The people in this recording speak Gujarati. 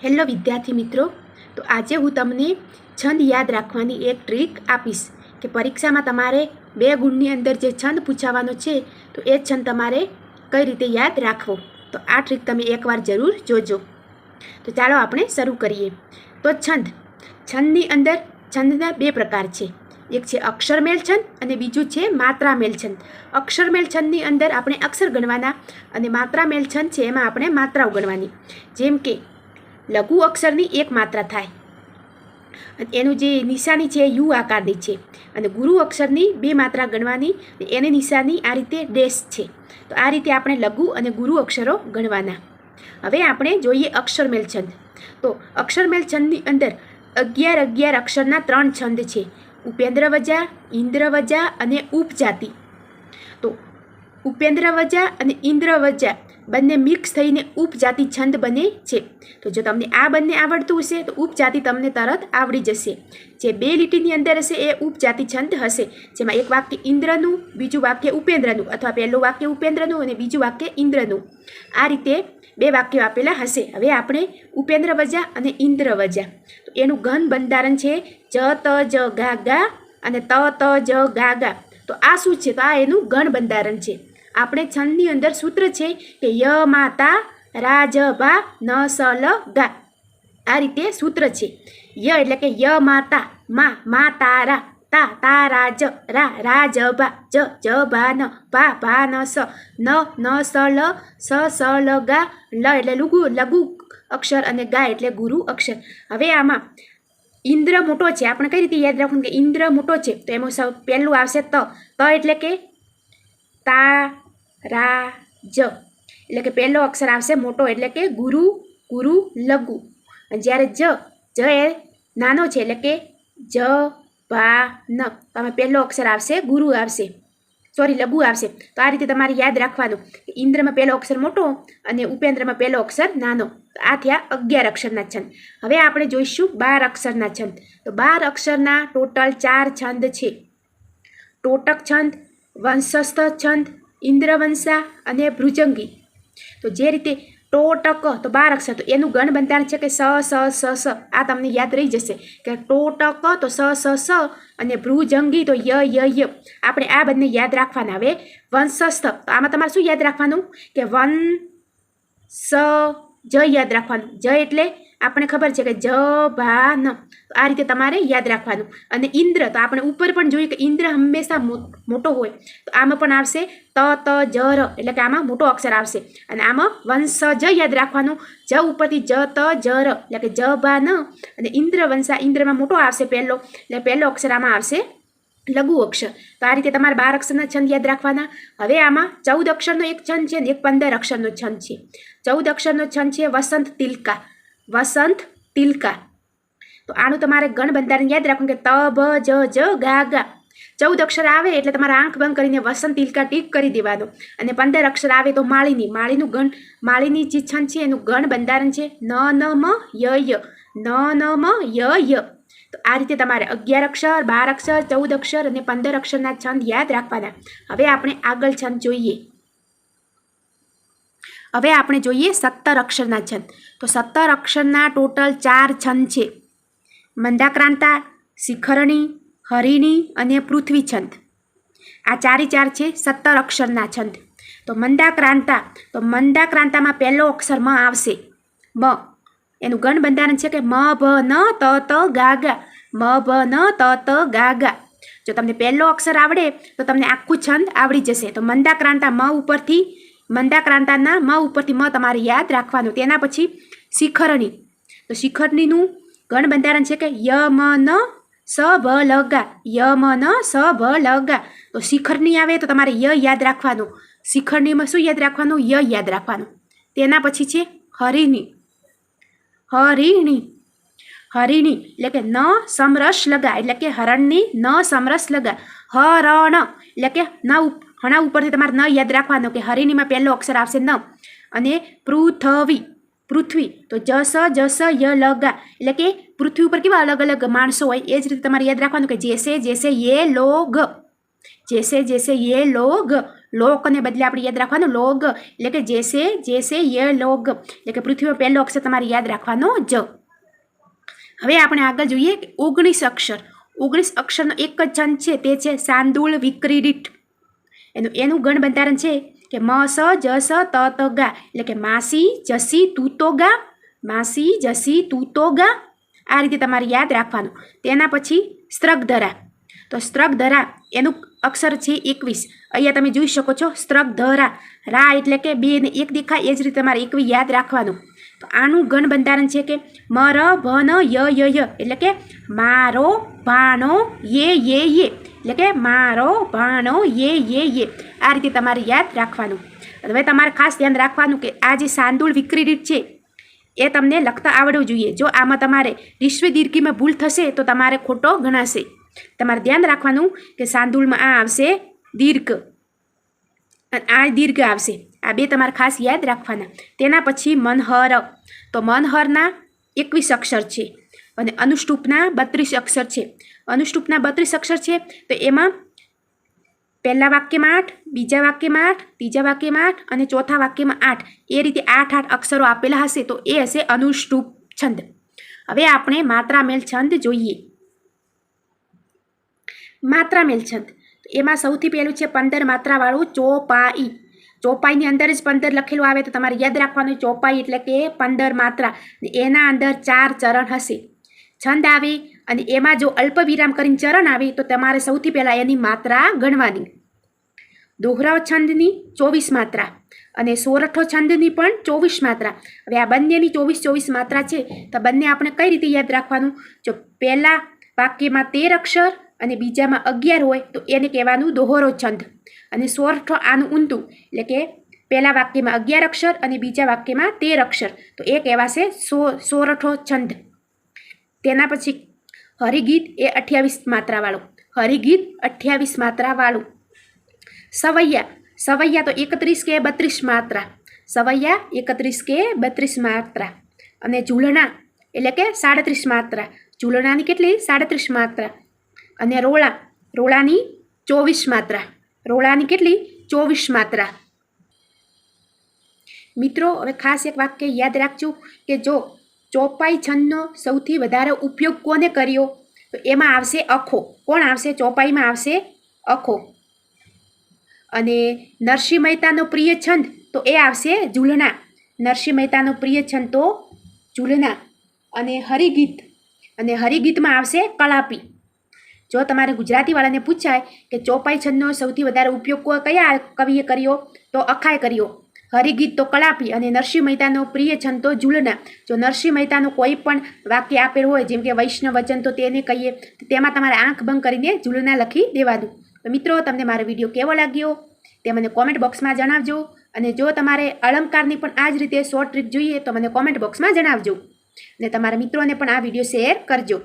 હેલો વિદ્યાર્થી મિત્રો, તો આજે હું તમને છંદ યાદ રાખવાની એક ટ્રીક આપીશ કે પરીક્ષામાં તમારે 2 ગુણની અંદર જે છંદ પૂછાવાનો છે તો એ છંદ તમારે કઈ રીતે યાદ રાખવો. તો આ ટ્રીક તમે એકવાર જરૂર જોજો. તો ચાલો આપણે શરૂ કરીએ. તો છંદની અંદર છંદના 2 પ્રકાર છે. એક છે અક્ષરમેળ છંદ અને બીજું છે માત્રામેળ છંદ. અક્ષરમેળ છંદની અંદર આપણે અક્ષર ગણવાના અને માત્રામેળ છંદ છે એમાં આપણે માત્રાઓ ગણવાની. જેમ કે લઘુ અક્ષરની 1 માત્રા થાય અને એનું જે નિશાની છે યુ આકારની છે, અને ગુરુ અક્ષરની 2 માત્રા ગણવાની, એની નિશાની આ રીતે ડેશ છે. તો આ રીતે આપણે લઘુ અને ગુરુ અક્ષરો ગણવાના. હવે આપણે જોઈએ અક્ષરમેળ છંદ. તો અક્ષરમેળ છંદની અંદર 11 અક્ષરના 3 છંદ છે: ઉપેન્દ્રવજા, ઇન્દ્રવજા અને ઉપજાતિ. તો ઉપેન્દ્રવજા અને ઇન્દ્રવજા બંને મિક્સ થઈને ઉપજાતિ છંદ બને છે. તો જો તમને આ બંને આવડતું હશે તો ઉપજાતિ તમને તરત આવડી જશે. જે 2 લીટીની અંદર હશે એ ઉપજાતિ છંદ હશે, જેમાં એક વાક્ય ઇન્દ્રનું, બીજું વાક્ય ઉપેન્દ્રનું, અથવા પહેલું વાક્ય ઉપેન્દ્રનું અને બીજું વાક્ય ઇન્દ્રનું. આ રીતે 2 વાક્યો આપેલા હશે. હવે આપણે ઉપેન્દ્રવજા અને ઇન્દ્રવજા, તો એનું ઘન બંધારણ છે જ ત જ ગા ગા અને ત ત જ ગા ગા. તો આ શું છે? તો આ એનું ઘન બંધારણ છે. આપણે છંદની અંદર સૂત્ર છે કે ય માતા રા જ ભા ન સ લ ગા. આ રીતે સૂત્ર છે. ય એટલે કે ય માતા, મા તારા, તારા જ, રા જ ભા, જ ભા ન, ભા ન સ, ન સ લ, સ લ ગા, લ એટલે લઘુ અક્ષર અને ગા એટલે ગુરુ અક્ષર. હવે આમાં ઇન્દ્ર મોટો છે, આપણે કઈ રીતે યાદ રાખવું કે ઇન્દ્ર મોટો છે? તો એમાં પહેલું આવશે ત એટલે કે તારા જ, એટલે કે પહેલો અક્ષર આવશે મોટો એટલે કે ગુરુ લઘુ. અને જ્યારે જ એ નાનો છે એટલે કે જ ભા ન, તમે પહેલો અક્ષર આવશે ગુરુ આવશે, લઘુ આવશે. તો આ રીતે તમારે યાદ રાખવાનું કે ઇન્દ્રમાં પહેલો અક્ષર મોટો અને ઉપેન્દ્રમાં પહેલો અક્ષર નાનો. તો આ થયા 11 અક્ષરના છંદ. હવે આપણે જોઈશું 12 અક્ષરના છંદ. તો 12 અક્ષરના ટોટલ 4 છંદ છે: ટોટક છંદ, વંશસ્થ છંદ, ઇન્દ્રવંશા અને ભૃજંગી. તો જે રીતે ટોટક તો 12 અક્ષર, તો એનું ગણ બંધારણ છે કે સ સ સ સ. આ તમને યાદ રહી જશે કે ટોટક તો સ સ સ અને ભૃજંગી તો ય ય ય. આપણે આ બંને યાદ રાખવાના. હવે વંશસ્થ, તો આમાં તમારે શું યાદ રાખવાનું કે વન સ જ યાદ રાખવાનું. જ એટલે આપણે ખબર છે કે જ ભા ન. તો આ રીતે તમારે યાદ રાખવાનું. અને ઇન્દ્ર, તો આપણે ઉપર પણ જોયું કે ઇન્દ્ર હંમેશા મોટો હોય, તો આમાં પણ આવશે ત ત જ ર, એટલે કે આમાં મોટો અક્ષર આવશે. અને આમાં વંશ જ યાદ રાખવાનું. જ ઉપરથી જ ત જ ર એટલે કે જ ભા ન. અને ઇન્દ્રવંશા, ઇન્દ્રમાં મોટો આવશે પહેલો, એટલે પહેલો અક્ષર આમાં આવશે લઘુ અક્ષર. તો આ રીતે તમારે 12 અક્ષરના છંદ યાદ રાખવાના. હવે આમાં 14 અક્ષરનો એક છંદ છે અને એક 15 અક્ષરનો છંદ છે. 14 અક્ષરનો છંદ છે વસંત તિલકા. વસંત તિલકા. તો આનું તમારે ગણ બંધારણ યાદ રાખવું કે ત ભ જ જ ગા ગા. 14 અક્ષર આવે એટલે તમારે આંખ બંધ કરીને વસંત તિલકા ટીક કરી દેવાનું. અને 15 અક્ષર આવે તો માળીનું ગણ, માળીની જે છંદ છે એનું ગણ બંધારણ છે ન ન મ ય ય, ન ન મ ય ય. તો આ રીતે તમારે 11 અક્ષર, 12 અક્ષર, 14 અક્ષર અને 15 અક્ષરના છંદ યાદ રાખવાના. હવે આપણે આગળ છંદ જોઈએ. હવે આપણે જોઈએ 17 અક્ષરના છંદ. તો 17 અક્ષરના ટોટલ 4 છંદ છે: મંદાક્રાંતા, શિખરણી, હરિણી અને પૃથ્વી છંદ. આ 4 છે 17 અક્ષરના છંદ. તો મંદાક્રાંતામાં પહેલો અક્ષર મ આવશે, મ. એનું ગણ બંધારણ છે કે મ ભ ન ત ત ગા ગા, મ ભ ન ત ત ગા ગા. જો તમને પહેલો અક્ષર આવડે તો તમને આખું છંદ આવડી જશે. તો મંદાક્રાંતાના મ ઉપરથી મ તમારે યાદ રાખવાનું. તેના પછી શિખરણી. તો શિખરણીનું ગણ બંધારણ છે કે ય મ ન સ ભ લ ગા, ય મ ન સ ભ લ ગા. તો શિખરણી આવે તો તમારે ય યાદ રાખવાનું. શિખરણીમાં શું યાદ રાખવાનું? ય યાદ રાખવાનું. તેના પછી છે હરિણી. એટલે કે ન સમરસ લગા, એટલે કે હરણની ન સમરસ લગા. હરણ એટલે કે હણા ઉપરથી તમારે ન યાદ રાખવાનું કે હરિણીમાં પહેલો અક્ષર આવશે ન. અને પૃથ્વી તો જસ ય લગા, એટલે કે પૃથ્વી ઉપર કેવા અલગ અલગ માણસો હોય એ જ રીતે તમારે યાદ રાખવાનું કે જેસે યે લોગ, જેસે યે લોગ, લોકને બદલે આપણે યાદ રાખવાનું લોગ, એટલે કે જેસે ય લોગ, એટલે કે પૃથ્વીનો પહેલો અક્ષર તમારે યાદ રાખવાનો જ. હવે આપણે આગળ જોઈએ કે 19 અક્ષર. 19 અક્ષરનો એક જ છંદ છે, તે છે શાર્દૂળ વિક્રીડિત. એનું ગણ બંધારણ છે કે મ સ જ સ ત ત ગા, એટલે કે માસી જસી તું તો ગા, માસી જસી તું તો ગા. આ રીતે તમારે યાદ રાખવાનું. તેના પછી સ્ત્રગધરા. તો સ્ત્રગધરા એનું અક્ષર છે 21. અહીંયા તમે જોઈ શકો છો સ્ત્રગધરા, રા એટલે કે 2 ને 1 દેખાય, એ જ રીતે તમારે 21 યાદ રાખવાનું. તો આનું ગણ બંધારણ છે કે મ ર ભ ન ય ય, એટલે કે મારો ભાણો યે, એટલે કે મારો ભાણો યે. આ રીતે તમારે યાદ રાખવાનું. હવે તમારે ખાસ ધ્યાન રાખવાનું કે આ જે શાર્દૂળ વિક્રીડિત છે એ તમને લખતા આવડવું જોઈએ. જો આમાં તમારે રિશ્વ દીર્ઘીમાં ભૂલ થશે તો તમારે ખોટો ગણાશે. તમારે ધ્યાન રાખવાનું કે શાર્દૂળમાં આ આવશે દીર્ઘ અને આ દીર્ઘ આવશે. આ 2 તમારે ખાસ યાદ રાખવાના. તેના પછી મનહર. તો મનહરના 21 અક્ષર છે અને અનુષ્ટુપના 32 અક્ષર છે. અનુષ્ટુપના 32 અક્ષર છે તો એમાં પહેલા વાક્યમાં 8, બીજા વાક્યમાં 8, ત્રીજા વાક્યમાં 8 અને ચોથા વાક્યમાં 8. એ રીતે 8 અક્ષરો આપેલા હશે તો એ હશે અનુષ્ટુપ છંદ. હવે આપણે માત્રામેલ છંદ જોઈએ. માત્રામેલ છંદ એમાં સૌથી પહેલું છે 15 માત્રાવાળું ચોપાઈ. ચોપાઈની અંદર જ 15 લખેલું આવે તો તમારે યાદ રાખવાનું ચોપાઈ એટલે કે 15 માત્રા. એના અંદર 4 ચરણ હશે. છંદ આવે અને એમાં જો અલ્પ વિરામ કરીને ચરણ આવે તો તમારે સૌથી પહેલાં એની માત્રા ગણવાની. દોહરાવ છંદની 24 માત્રા અને સોરઠો છંદની પણ 24 માત્રા. હવે આ બંનેની 24 માત્રા છે તો બંને આપણે કઈ રીતે યાદ રાખવાનું? જો પહેલા વાક્યમાં 13 અક્ષર અને બીજામાં 11 હોય તો એને કહેવાનું દોહરો છંદ. અને સોરઠો આનું ઊંધું, એટલે કે પહેલા વાક્યમાં 11 અક્ષર અને બીજા વાક્યમાં 13 અક્ષર તો એ કહેવાશે સોરઠો છંદ. તેના પછી હરિગીત એ 28 માત્રાવાળું. હરિગીત 28 માત્રાવાળું. સવૈયા તો 31 કે 32 માત્રા. સવૈયા 31 કે 32 માત્રા. અને ઝૂલણા એટલે કે 37 માત્રા. ઝૂલણાની કેટલી? 37 માત્રા. અને રોળાની 24 માત્રા. રોળાની કેટલી? 24 માત્રા. મિત્રો હવે ખાસ એક વાક્ય યાદ રાખજો કે જો ચોપાઈ છંદનો સૌથી વધારે ઉપયોગ કોને કર્યો તો એમાં આવશે અખો. કોણ આવશે? ચોપાઈમાં આવશે અખો. અને નરસિંહ મહેતાનો પ્રિય છંદ તો એ આવશે ઝૂલણા. નરસિંહ મહેતાનો પ્રિય છંદ તો ઝૂલણા. અને હરિગીતમાં આવશે કલાપી. જો તમારે ગુજરાતીવાળાને પૂછાય કે ચોપાઈ છંદનો સૌથી વધારે ઉપયોગ કયા કવિએ કર્યો તો અખાએ કર્યો. હરિગીત તો કલાપી અને નરસિંહ મહેતાનો પ્રિય છંદ તો ઝૂલણા. જો નરસિંહ મહેતાનું કોઈ પણ વાક્ય આપેલું હોય જેમ કે વૈષ્ણવ વચન તો તેને કહીએ તો તેમાં તમારે આંખ બંધ કરીને ઝૂલણા લખી દેવાનું. તો મિત્રો તમને મારો વિડીયો કેવો લાગ્યો તે મને કોમેન્ટ બોક્સમાં જણાવજો. અને જો તમારે અલંકારની પણ આ જ રીતે શોર્ટ ટ્રીક જોઈએ તો મને કોમેન્ટ બોક્સમાં જણાવજો. અને તમારા મિત્રોને પણ આ વિડીયો શેર કરજો.